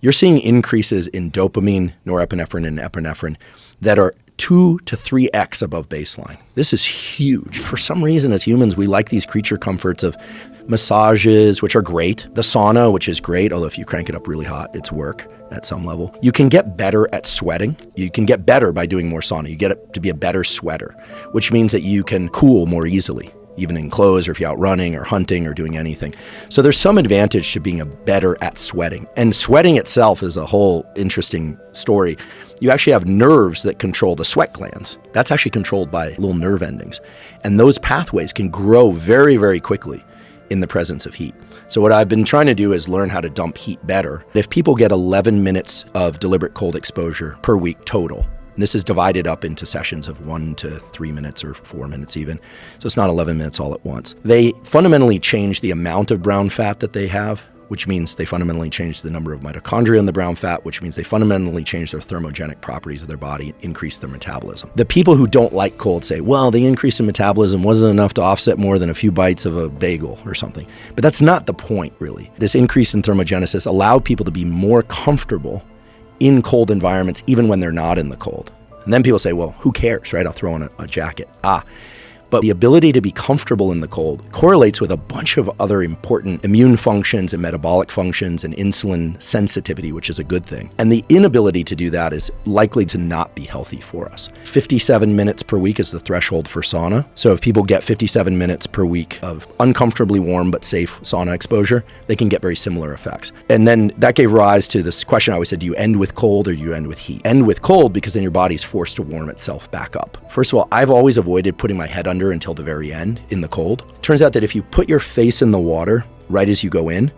you're seeing increases in dopamine, norepinephrine, and epinephrine that are 2 to 3x above baseline. This is huge. For some reason, as humans, we like these creature comforts of massages, which are great. The sauna, which is great, although if you crank it up really hot, it's work at some level. You can get better at sweating. You can get better by doing more sauna. You get it to be a better sweater, which means that you can cool more easily, even in clothes or if you're out running or hunting or doing anything. So there's some advantage to being better at sweating. And sweating itself is a whole interesting story. You actually have nerves that control the sweat glands. That's actually controlled by little nerve endings. And those pathways can grow very, very quickly in the presence of heat. So what I've been trying to do is learn how to dump heat better. If people get 11 minutes of deliberate cold exposure per week total, and this is divided up into sessions of 1 to 3 minutes or 4 minutes even, so it's not 11 minutes all at once, they fundamentally change the amount of brown fat that they have, which means they fundamentally change the number of mitochondria in the brown fat, which means they fundamentally change their thermogenic properties of their body, increase their metabolism. The people who don't like cold say, well, the increase in metabolism wasn't enough to offset more than a few bites of a bagel or something. But that's not the point, really. This increase in thermogenesis allowed people to be more comfortable in cold environments, even when they're not in the cold. And then people say, well, who cares, right? I'll throw on a jacket. But the ability to be comfortable in the cold correlates with a bunch of other important immune functions and metabolic functions and insulin sensitivity, which is a good thing. And the inability to do that is likely to not be healthy for us. 57 minutes per week is the threshold for sauna. So if people get 57 minutes per week of uncomfortably warm but safe sauna exposure, they can get very similar effects. And then that gave rise to this question I always said, do you end with cold or do you end with heat? End with cold because then your body's forced to warm itself back up. First of all, I've always avoided putting my head under until the very end in the cold. Turns out that if you put your face in the water right as you go in,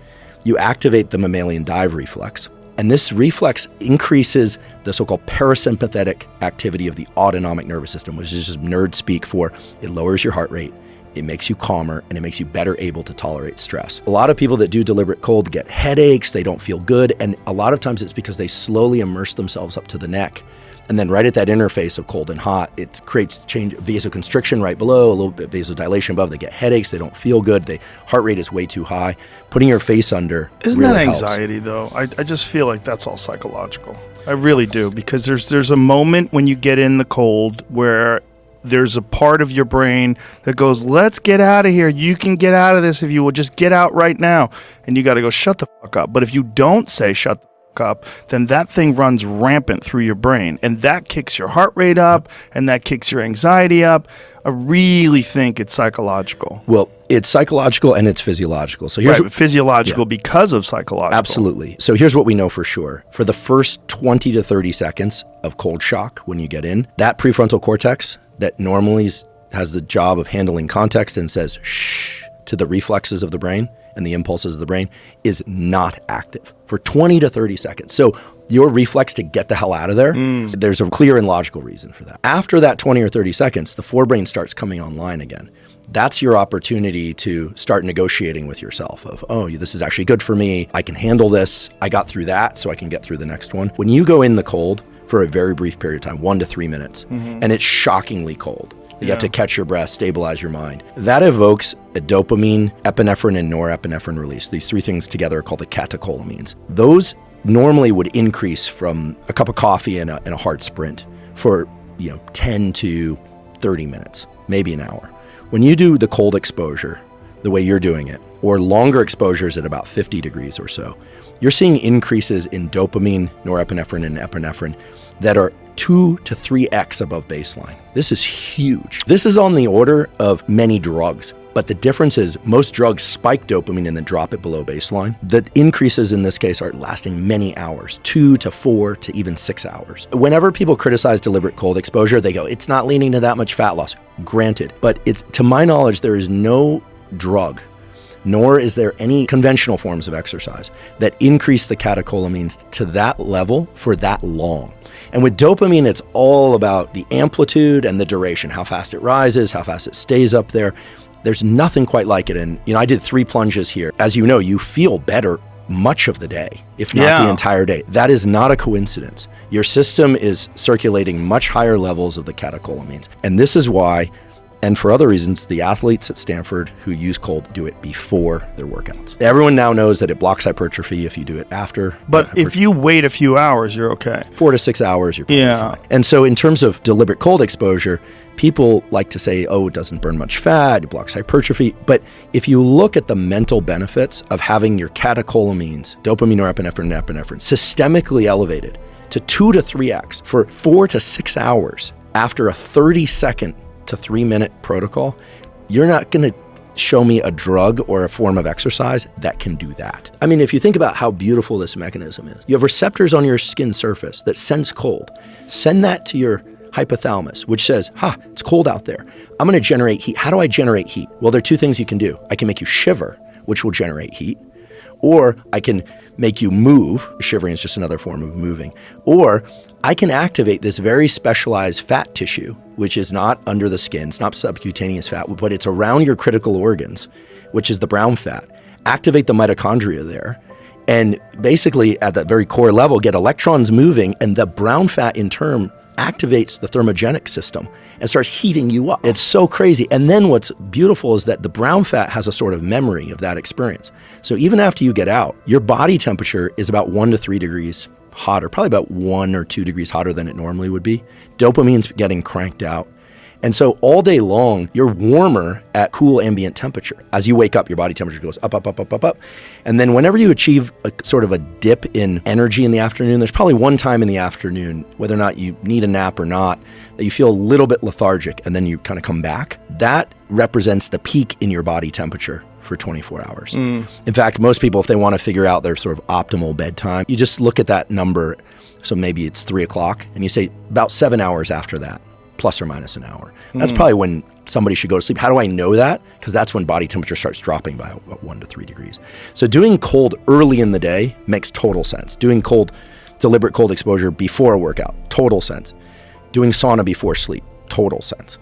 you activate the mammalian dive reflex. And this reflex increases the so-called parasympathetic activity of the autonomic nervous system, which is just nerd speak for it lowers your heart rate, it makes you calmer, and it makes you better able to tolerate stress. A lot of people that do deliberate cold get headaches, they don't feel good, and a lot of times it's because they slowly immerse themselves up to the neck. And then right at that interface of cold and hot, it creates change, vasoconstriction right below, a little bit vasodilation above. They get headaches, they don't feel good, their heart rate is way too high. Putting your face under Isn't really that helps. anxiety, though? I just feel like that's all psychological. I really do, because there's a moment when you get in the cold where there's a part of your brain that goes, let's get out of here. You can get out of this if you will just get out right now. And you got to go, shut the fuck up. But if you don't say shut the up, then that thing runs rampant through your brain, and that kicks your heart rate up, and that kicks your anxiety up. I really think it's psychological. Well, it's psychological and it's physiological. So here's physiological because of psychological. Absolutely. So here's what we know for sure. For the first 20 to 30 seconds of cold shock when you get in, that prefrontal cortex that normally has the job of handling context and says shh to the reflexes of the brain and the impulses of the brain is not active for 20 to 30 seconds. So your reflex to get the hell out of there, there's a clear and logical reason for that. After that 20 or 30 seconds, the forebrain starts coming online again. That's your opportunity to start negotiating with yourself of, oh, this is actually good for me. I can handle this. I got through that, so I can get through the next one. When you go in the cold for a very brief period of time, 1 to 3 minutes, and it's shockingly cold, you have to catch your breath, stabilize your mind. That evokes a dopamine, epinephrine, and norepinephrine release. These three things together are called the catecholamines. Those normally would increase from a cup of coffee and a hard sprint for 10 to 30 minutes, maybe an hour. When you do the cold exposure, the way you're doing it, or longer exposures at about 50 degrees or so, you're seeing increases in dopamine, norepinephrine, and epinephrine that are 2 to 3x above baseline. This is huge. This is on the order of many drugs, but the difference is most drugs spike dopamine and then drop it below baseline. The increases in this case are lasting many hours, 2 to 4 to even 6 hours. Whenever people criticize deliberate cold exposure, they go, it's not leading to that much fat loss. Granted, but to my knowledge, there is no drug, nor is there any conventional forms of exercise that increase the catecholamines to that level for that long. And with dopamine, it's all about the amplitude and the duration, how fast it rises, how fast it stays up there. There's nothing quite like it. And, I did 3 plunges here. As you know, you feel better much of the day, if not the entire day. That is not a coincidence. Your system is circulating much higher levels of the catecholamines. And this is why And for other reasons, the athletes at Stanford who use cold do it before their workouts. Everyone now knows that it blocks hypertrophy if you do it after. But if you wait a few hours, you're okay. 4 to 6 hours, you're probably fine. And so in terms of deliberate cold exposure, people like to say, oh, it doesn't burn much fat, it blocks hypertrophy. But if you look at the mental benefits of having your catecholamines, dopamine, norepinephrine, and epinephrine, systemically elevated to 2 to 3x for 4 to 6 hours after a 30-second to 3-minute protocol, you're not going to show me a drug or a form of exercise that can do that. I mean, if you think about how beautiful this mechanism is, you have receptors on your skin surface that sense cold. Send that to your hypothalamus, which says, it's cold out there. I'm going to generate heat. How do I generate heat? Well, there are 2 things you can do. I can make you shiver, which will generate heat, or I can make you move. Shivering is just another form of moving. Or I can activate this very specialized fat tissue, which is not under the skin, it's not subcutaneous fat, but it's around your critical organs, which is the brown fat. Activate the mitochondria there, and basically at that very core level, get electrons moving, and the brown fat in turn activates the thermogenic system and starts heating you up. It's so crazy. And then what's beautiful is that the brown fat has a sort of memory of that experience. So even after you get out, your body temperature is about 1 to 3 degrees hotter, probably about 1 or 2 degrees hotter than it normally would be. Dopamine's getting cranked out. And so all day long, you're warmer at cool ambient temperature. As you wake up, your body temperature goes up, up, up, up, up, up. And then whenever you achieve a sort of a dip in energy in the afternoon, there's probably one time in the afternoon, whether or not you need a nap or not, that you feel a little bit lethargic and then you kind of come back. That represents the peak in your body temperature for 24 hours. In fact, most people, if they want to figure out their sort of optimal bedtime, you just look at that number. So maybe it's 3 o'clock and you say about 7 hours after that, plus or minus an hour. That's probably when somebody should go to sleep. How do I know that? Because that's when body temperature starts dropping by about 1 to 3 degrees. So doing cold early in the day makes total sense. Doing deliberate cold exposure before a workout, total sense. Doing sauna before sleep, total sense.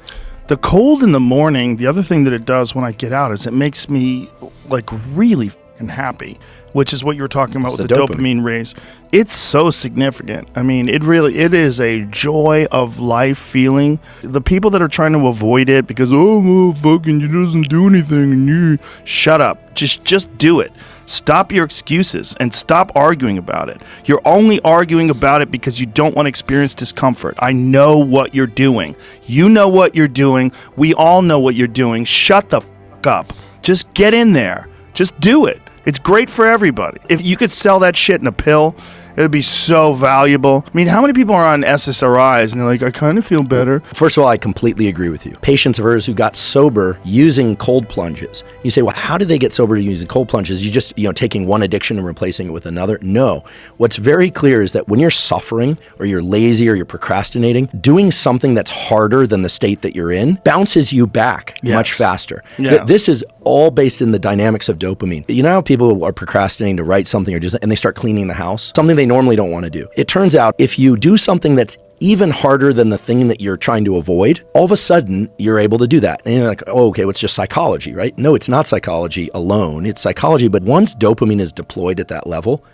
The cold in the morning, the other thing that it does when I get out is it makes me like really fucking happy, which is what you were talking about with the dopamine raise. It's so significant. I mean, it is a joy of life feeling. The people that are trying to avoid it because, fucking, it doesn't do anything, and you shut up. Just do it. Stop your excuses and stop arguing about it. You're only arguing about it because you don't want to experience discomfort. I know what you're doing. You know what you're doing. We all know what you're doing. Shut the fuck up. Just get in there. Just do it. It's great for everybody. If you could sell that shit in a pill, it would be so valuable. I mean, how many people are on SSRIs and they're like, I kind of feel better? First of all, I completely agree with you. Patients of hers who got sober using cold plunges. You say, well, how did they get sober using cold plunges? You just, taking one addiction and replacing it with another? No. What's very clear is that when you're suffering or you're lazy or you're procrastinating, doing something that's harder than the state that you're in bounces you back much faster. Yes. This is all based in the dynamics of dopamine. You know how people are procrastinating to write something and they start cleaning the house? Something they normally don't want to do. It turns out if you do something that's even harder than the thing that you're trying to avoid, all of a sudden you're able to do that. And you're like, oh, okay, well, it's just psychology, right? No, it's not psychology alone. It's psychology, but once dopamine is deployed at that level,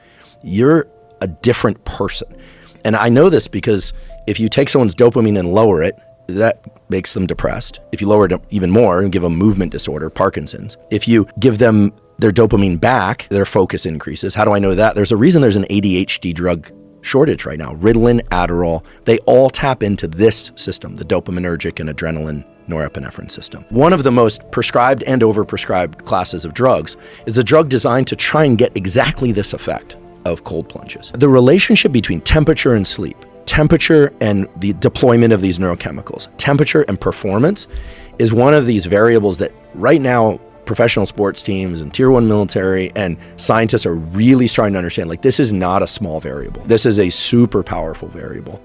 you're a different person. And I know this because if you take someone's dopamine and lower it, that makes them depressed. If you lower it even more and give them movement disorder, Parkinson's, if you give them their dopamine back, their focus increases. How do I know that? There's a reason there's an ADHD drug shortage right now. Ritalin, Adderall, they all tap into this system, the dopaminergic and adrenaline norepinephrine system. One of the most prescribed and overprescribed classes of drugs is the drug designed to try and get exactly this effect of cold plunges. The relationship between temperature and sleep, temperature and the deployment of these neurochemicals, temperature and performance is one of these variables that right now professional sports teams and tier 1 military and scientists are really starting to understand, like, this is not a small variable. This is a super powerful variable.